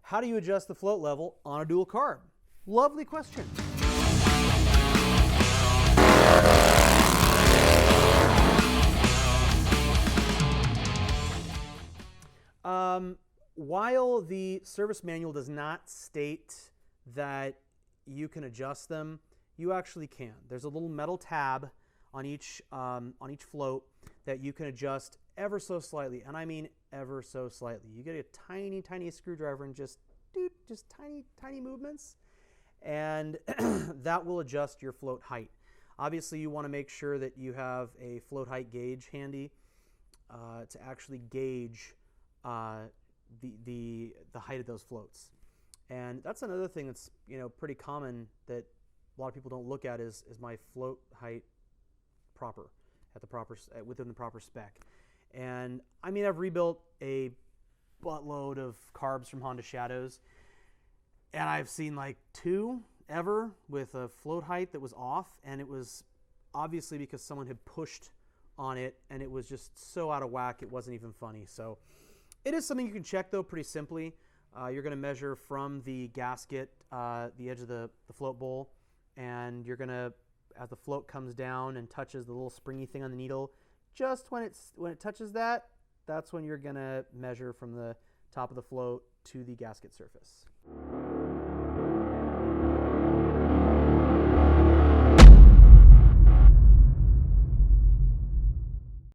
How do you adjust the float level on a dual carb? Lovely question. While the service manual does not state that you can adjust them, you actually can. There's a little metal tab on each float that you can adjust ever so slightly, and I mean ever so slightly. You get a tiny, tiny screwdriver and just tiny, tiny movements, and that will adjust your float height. Obviously, you want to make sure that you have a float height gauge handy to actually gauge the height of those floats. And that's another thing that's pretty common that a lot of people don't look at is my float height within the proper spec. And I mean, I've rebuilt a buttload of carbs from Honda Shadows, and I've seen like 2 ever with a float height that was off, and it was obviously because someone had pushed on it and it was just so out of whack it wasn't even funny. So it is something you can check though pretty simply. You're going to measure from the gasket, the edge of the float bowl, and you're going to, as the float comes down and touches the little springy thing on the needle, just when it touches that, that's when you're going to measure from the top of the float to the gasket surface.